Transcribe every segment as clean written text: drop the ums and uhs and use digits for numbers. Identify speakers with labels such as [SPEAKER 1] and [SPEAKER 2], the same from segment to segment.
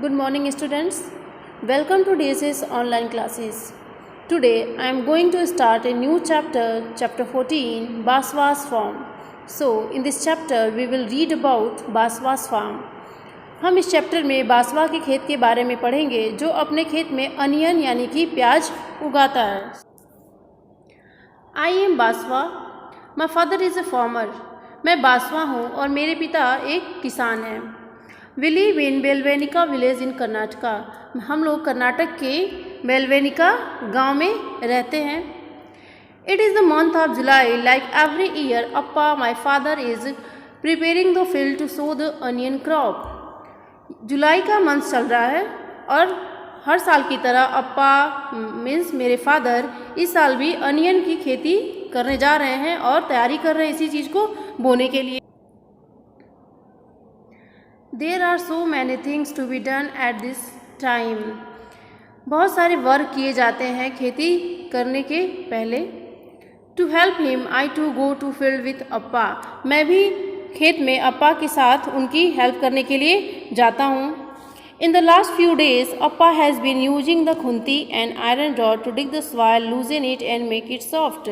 [SPEAKER 1] Good morning, students. Welcome to DSS online classes. Today I am going to start a new chapter, chapter 14, Baswa's farm. So, in this chapter we will read about Baswa's farm. हम इस chapter में बासवा के खेत के बारे में पढ़ेंगे जो अपने खेत में अनियन यानी कि प्याज उगाता है. I am Basava. My father is a farmer. मैं बासवा हूँ और मेरे पिता एक किसान हैं. We live in Belvanika village in Karnataka. हम लोग कर्नाटक के बेलवेनिका गांव में रहते हैं. It is the month of July. Like every year, Appa, my father, is preparing the field to sow the onion crop. जुलाई का मंथ चल रहा है और हर साल की तरह अप्पा मीन्स मेरे फादर इस साल भी अनियन की खेती करने जा रहे हैं और तैयारी कर रहे हैं इसी चीज़ को बोने के लिए. There are so many things to be done at this time. बहुत सारे वर्क किए जाते हैं खेती करने के पहले. To help him, I too go to field with अप्पा. मैं भी खेत में अप्पा के साथ उनकी हेल्प करने के लिए जाता हूँ. In the last few days, Appa has been using the khunti and iron rod to dig the soil, loosen it and make it soft.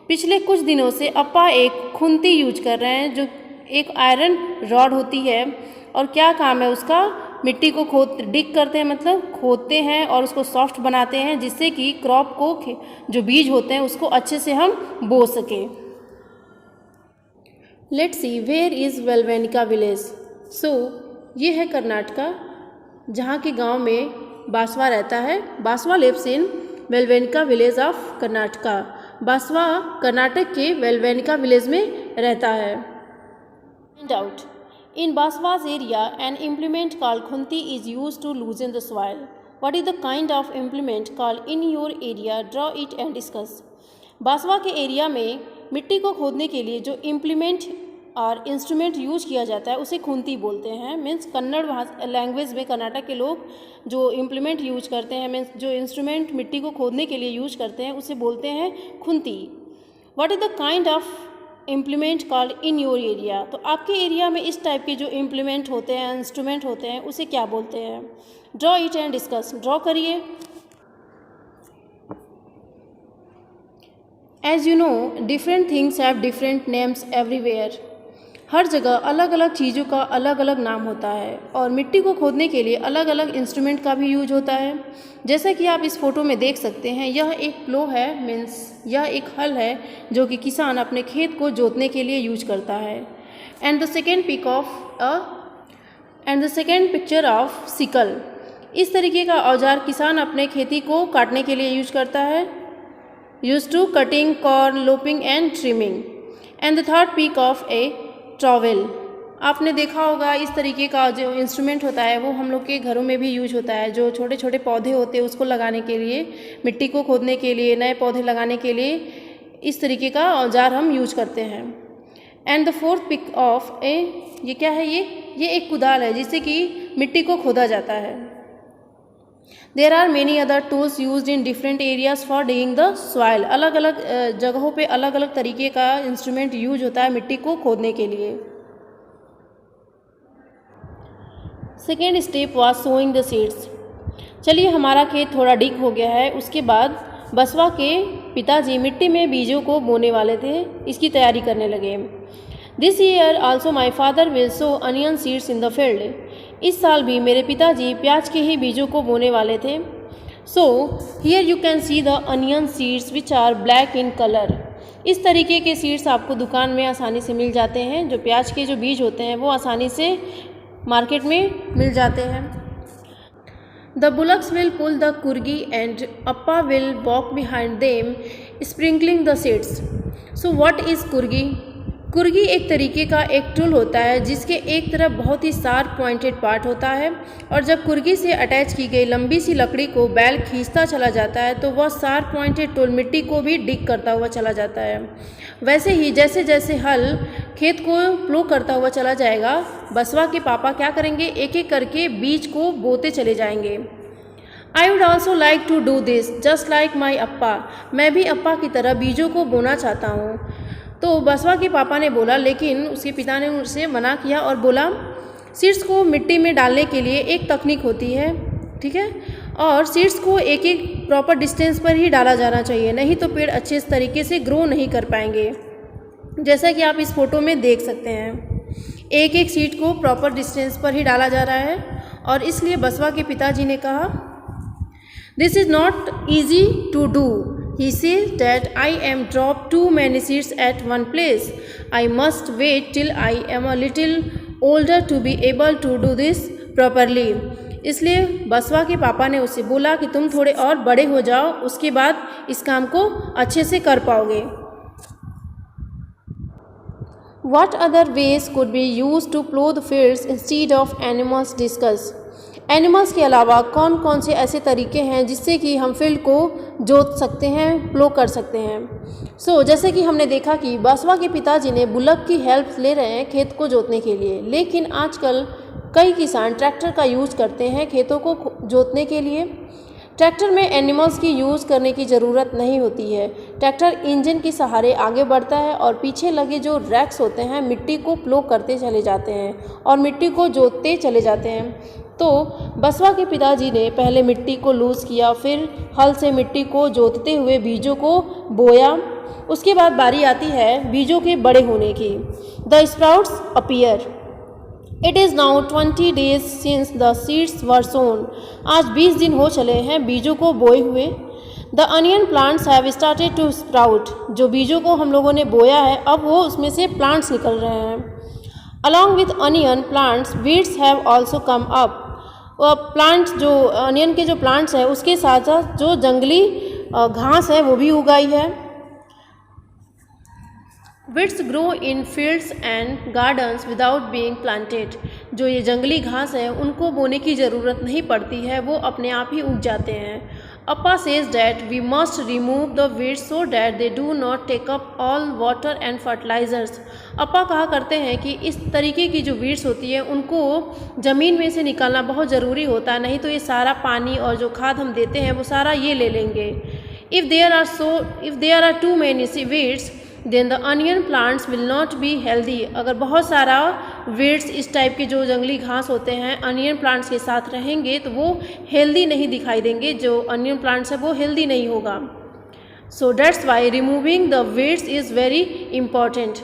[SPEAKER 1] पिछले कुछ दिनों से अप्पा एक खुंती यूज कर रहे हैं जो एक आयरन रॉड होती है और क्या काम है उसका, मिट्टी को डिग करते हैं मतलब खोदते हैं और उसको सॉफ्ट बनाते हैं जिससे कि क्रॉप को जो बीज होते हैं उसको अच्छे से हम बो सकें. Let's see where is Belvanika village. So ये है कर्नाटका जहाँ के गांव में बासवा रहता है. Baswa lives in Belvanika village of Karnataka. Baswa Karnataka के बेलवेनिका विलेज में रहता है. Find out. In Baswa's area, an implement called khunti is used to loosen the soil. What is the kind of implement called in your area? Draw it and discuss. Basava के area में मिट्टी को खोदने के लिए जो इम्प्लीमेंट और instrument use किया जाता है उसे खुंती बोलते हैं. मीन्स कन्नड़ लैंग्वेज में कर्नाटक के लोग जो इम्प्लीमेंट यूज करते हैं मीन्स जो इंस्ट्रूमेंट मिट्टी को खोदने के लिए यूज करते हैं उसे बोलते हैं खुंती. What is the kind of implement called in your area. तो आपके एरिया में इस टाइप के जो इम्प्लीमेंट होते हैं इंस्ट्रूमेंट होते हैं उसे क्या बोलते हैं. Draw it and discuss. Draw करिए. As you know different things have different names everywhere. हर जगह अलग अलग चीज़ों का अलग अलग नाम होता है और मिट्टी को खोदने के लिए अलग अलग इंस्ट्रूमेंट का भी यूज होता है. जैसा कि आप इस फोटो में देख सकते हैं यह एक प्लो है मीन्स यह एक हल है जो कि किसान अपने खेत को जोतने के लिए यूज करता है. And the second picture of sickle. इस तरीके का औजार किसान अपने खेती को काटने के लिए यूज करता है. Use to cutting corn lopping and trimming. And the third pick of a trowel. आपने देखा होगा इस तरीके का जो इंस्ट्रूमेंट होता है वो हम लोग के घरों में भी यूज होता है. जो छोटे छोटे पौधे होते हैं उसको लगाने के लिए, मिट्टी को खोदने के लिए, नए पौधे लगाने के लिए इस तरीके का औजार हम यूज करते हैं. And the fourth pick of ये क्या है, ये एक कुदाल है जिससे कि मिट्टी को खोदा जाता है. There are many other tools use in different areas for digging the soil. अलग अलग जगहों पे अलग अलग तरीके का इंस्ट्रूमेंट यूज होता है मिट्टी को खोदने के लिए. Second step was sowing the seeds. चलिए हमारा खेत थोड़ा डिग हो गया है. उसके बाद बसवा के पिताजी मिट्टी में बीजों को बोने वाले थे, इसकी तैयारी करने लगे. This year also my father will so onion seeds in the field. इस साल भी मेरे पिताजी प्याज के ही बीजों को बोने वाले थे. So here you can see the onion seeds which are black in colour. इस तरीके के सीड्स आपको दुकान में आसानी से मिल जाते हैं. जो प्याज के जो बीज होते हैं वो आसानी से मार्केट में मिल जाते हैं. The bullocks will pull the kurgi and appa will walk behind them sprinkling the seeds. So what is kurgi. कुर्गी एक तरीके का एक टूल होता है जिसके एक तरफ बहुत ही शार्प पॉइंटेड पार्ट होता है और जब कुर्गी से अटैच की गई लंबी सी लकड़ी को बैल खींचता चला जाता है तो वह शार्प पॉइंटेड टूल मिट्टी को भी डिग करता हुआ चला जाता है. वैसे ही जैसे जैसे हल खेत को प्लो करता हुआ चला जाएगा बसवा के पापा क्या करेंगे, एक एक करके बीज को बोते चले जाएंगे. I would also like to do this just like my appa. मैं भी अप्पा की तरह बीजों को बोना चाहता हूँ. तो बसवा के पापा ने बोला लेकिन उसके पिता ने उसे मना किया और बोला सीड्स को मिट्टी में डालने के लिए एक तकनीक होती है, ठीक है, और सीड्स को एक एक प्रॉपर डिस्टेंस पर ही डाला जाना चाहिए, नहीं तो पेड़ अच्छे तरीके से ग्रो नहीं कर पाएंगे। जैसा कि आप इस फोटो में देख सकते हैं, एक एक सीड को प्रॉपर डिस्टेंस पर ही डाला जा रहा है। और इसलिए बसवा के पिताजी ने कहा, this is not easy to do, he says that I am drop too many seeds at one place, I must wait till I am a little older to be able to do this properly. इसलिए बसवा के पापा ने उससे बोला कि तुम थोड़े और बड़े हो जाओ, उसके बाद इस काम को अच्छे से कर पाओगे। What other ways could be used to plow the fields instead of animals discuss? Animals के अलावा कौन कौन से ऐसे तरीके हैं जिससे कि हम फील्ड को जोत सकते हैं, प्लो कर सकते हैं। जैसे कि हमने देखा कि बसवा के पिताजी ने बुलक की हेल्प ले रहे हैं खेत को जोतने के लिए, लेकिन आजकल कई किसान ट्रैक्टर का यूज़ करते हैं खेतों को जोतने के लिए। ट्रैक्टर में एनिमल्स की यूज़ करने की ज़रूरत नहीं होती है। ट्रैक्टर इंजन के सहारे आगे बढ़ता है और पीछे लगे जो रैक्स होते हैं मिट्टी को प्लो करते चले जाते हैं और मिट्टी को जोतते चले जाते हैं। तो बसवा के पिताजी ने पहले मिट्टी को लूज़ किया, फिर हल से मिट्टी को जोतते हुए बीजों को बोया। उसके बाद बारी आती है बीजों के बड़े होने की। The sprouts appear. It is now 20 days since the seeds were sown. आज 20 दिन हो चले हैं बीजों को बोए हुए। The onion plants have started to sprout. जो बीजों को हम लोगों ने बोया है अब वो उसमें से प्लांट्स निकल रहे हैं। Along with onion plants weeds have also come up. Plants जो अनियन के जो प्लांट्स हैं उसके साथ साथ जो जंगली घास है वो भी उगाई है। Weeds grow in fields and gardens without being planted. जो ये जंगली घास है उनको बोने की ज़रूरत नहीं पड़ती है, वो अपने आप ही उग जाते हैं। Appa says that we must remove the weeds so that they do not take up all water and fertilizers. अप्पा कहा करते हैं कि इस तरीके की जो वीड्स होती है उनको ज़मीन में से निकालना बहुत ज़रूरी होता है, नहीं तो ये सारा पानी और जो खाद हम देते हैं वो सारा ये ले लेंगे। If there are too many weeds then the onion plants will not be healthy. अगर बहुत सारा वीड्स इस टाइप के जो जंगली घास होते हैं अनियन प्लांट्स के साथ रहेंगे तो वो हेल्दी नहीं दिखाई देंगे, जो अनियन प्लांट्स है वो हेल्दी नहीं होगा। So that's why removing the weeds is very important.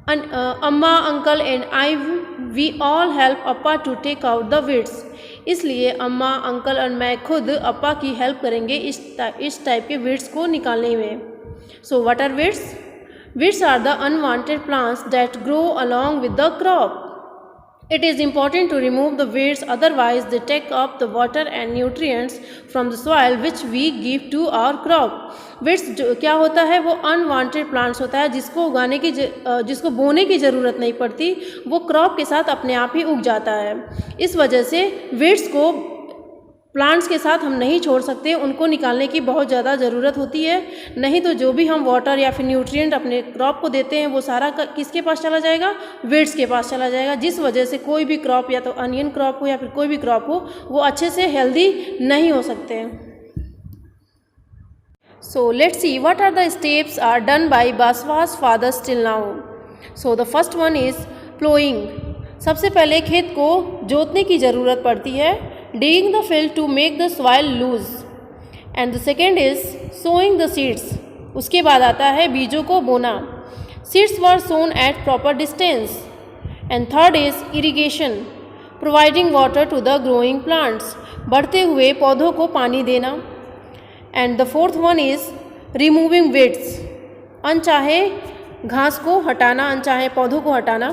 [SPEAKER 1] Amma, uncle and I we all help appa to take out the weeds. इसलिए अम्मा, अंकल और मैं खुद अप्पा की हेल्प करेंगे इस टाइप के वीड्स को निकालने में। So what are weeds? Weeds are the unwanted plants that grow along with the crop. It is important to remove the weeds, otherwise they take up the water and nutrients from the soil which we give to our crop. Weeds क्या होता है, वो unwanted plants होता है जिसको बोने की ज़रूरत नहीं पड़ती, वो क्रॉप के साथ अपने आप ही उग जाता है। इस वजह से weeds को प्लांट्स के साथ हम नहीं छोड़ सकते, उनको निकालने की बहुत ज़्यादा ज़रूरत होती है, नहीं तो जो भी हम वाटर या फिर न्यूट्रिएंट अपने क्रॉप को देते हैं वो सारा किसके पास चला जाएगा, वीड्स के पास चला जाएगा, जिस वजह से कोई भी क्रॉप या तो अनियन क्रॉप हो या फिर कोई भी क्रॉप हो वो अच्छे से हेल्दी नहीं हो सकते। So let's see what are the steps are done by Baswa's father's till now. So the first one is ploughing. सबसे पहले खेत को जोतने की ज़रूरत पड़ती है, digging the field to make the soil loose, and the second is sowing the seeds। उसके बाद आता है बीजों को बोना। Seeds were sown at proper distance, and third is irrigation, providing water to the growing plants। बढ़ते हुए पौधों को पानी देना। and the fourth one is removing weeds, अनचाहे घास को हटाना, अनचाहे पौधों को हटाना।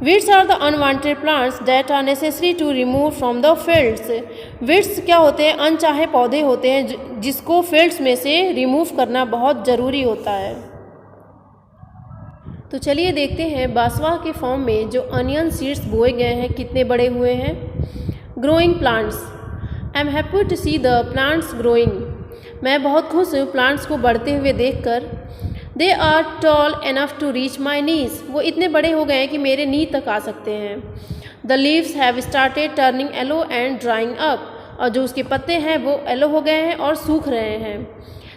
[SPEAKER 1] Weeds are the unwanted plants that are necessary to remove from the fields। Weeds क्या होते हैं, अनचाहे पौधे होते हैं जिसको फील्ड्स में से रिमूव करना बहुत ज़रूरी होता है। तो चलिए देखते हैं बासवा के फॉर्म में जो अनियन सीड्स बोए गए हैं कितने बड़े हुए हैं। Growing plants. I am happy to see the plants growing. मैं बहुत खुश हूँ प्लांट्स को बढ़ते हुए देखकर। They are tall enough to reach my knees. वो इतने बड़े हो गए हैं कि मेरे नी तक आ सकते हैं। The leaves have started turning yellow and drawing up. और जो उसके पत्ते हैं वो येलो हो गए हैं और सूख रहे हैं।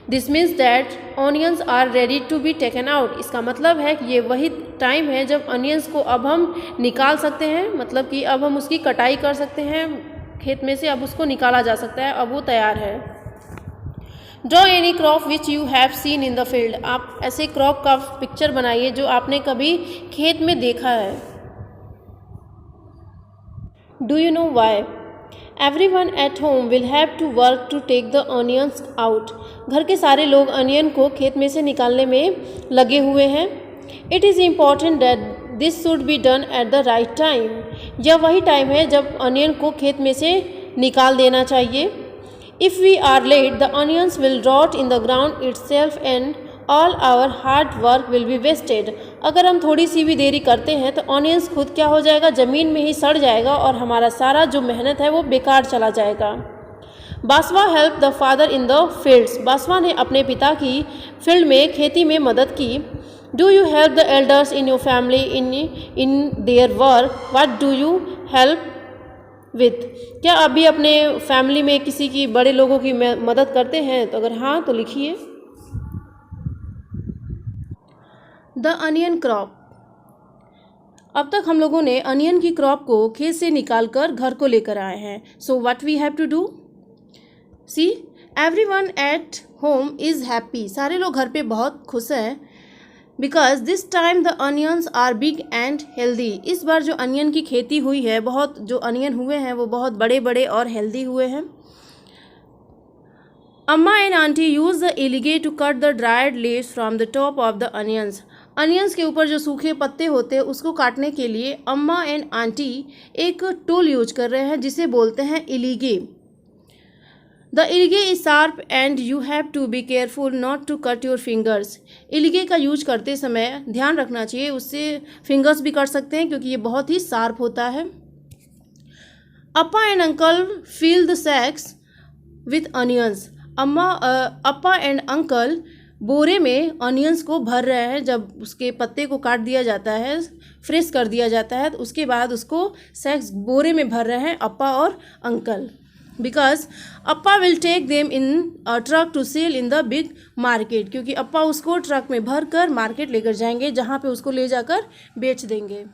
[SPEAKER 1] This means that onions are ready to be taken out. इसका मतलब है कि ये वही टाइम है जब अनियंस को अब हम निकाल सकते हैं, मतलब कि अब हम उसकी कटाई कर सकते हैं खेत में से, अब उसको निकाला जा सकता है, अब वो तैयार है। Draw any crop which you have seen in the field. आप ऐसे क्रॉप का पिक्चर बनाइए जो आपने कभी खेत में देखा है। Do you know why? Everyone at home will have to work to take the onions out. घर के सारे लोग अनियन को खेत में से निकालने में लगे हुए हैं। It is important that this should be done at the right time. यह वही टाइम है जब अनियन को खेत में से निकाल देना चाहिए। If we are late, the onions will rot in the ground itself and all our hard work will be wasted. अगर हम थोड़ी सी भी देरी करते हैं तो ऑनियंस खुद क्या हो जाएगा, ज़मीन में ही सड़ जाएगा और हमारा सारा जो मेहनत है वो बेकार चला जाएगा। Baswa help the father in the fields. Baswa ने अपने पिता की फील्ड में खेती में मदद की। Do you help the elders in your family in their work? What do you help with? क्या आप भी अपने फैमिली में किसी की, बड़े लोगों की मदद करते हैं? तो अगर हाँ तो लिखिए। The onion crop. अब तक हम लोगों ने अनियन की क्रॉप को खेत से निकाल कर घर को लेकर आए हैं। So what we have to do? See, everyone at home is happy. सारे लोग घर पे बहुत खुश हैं। Because this time the onions are big and healthy. इस बार जो अनियन की खेती हुई है, बहुत जो अनियन हुए हैं वो बहुत बड़े बड़े और हेल्दी हुए हैं। Amma and aunty use the ilige to cut the dried leaves from the top of the onions. Onions के ऊपर जो सूखे पत्ते होते हैं उसको काटने के लिए अम्मा एंड आंटी एक टूल यूज कर रहे हैं जिसे बोलते हैं इलिगे। The ilige is sharp and you have to be careful not to cut your fingers. इलिगे का यूज करते समय ध्यान रखना चाहिए, उससे फिंगर्स भी कट सकते हैं क्योंकि ये बहुत ही शार्प होता है। Appa and uncle fill the sacks with onions. अप्पा एंड अंकल बोरे में अनियंस को भर रहे हैं। जब उसके पत्ते को काट दिया जाता है, फ्रेश कर दिया जाता है, तो उसके बाद उसको सैक्स बोरे में भर रहे हैं अप्पा और uncle. Because appa will take them in a truck to sell in the big market. क्योंकि अप्पा उसको ट्रक में भर कर मार्केट लेकर जाएंगे जहाँ पे उसको ले जाकर बेच देंगे।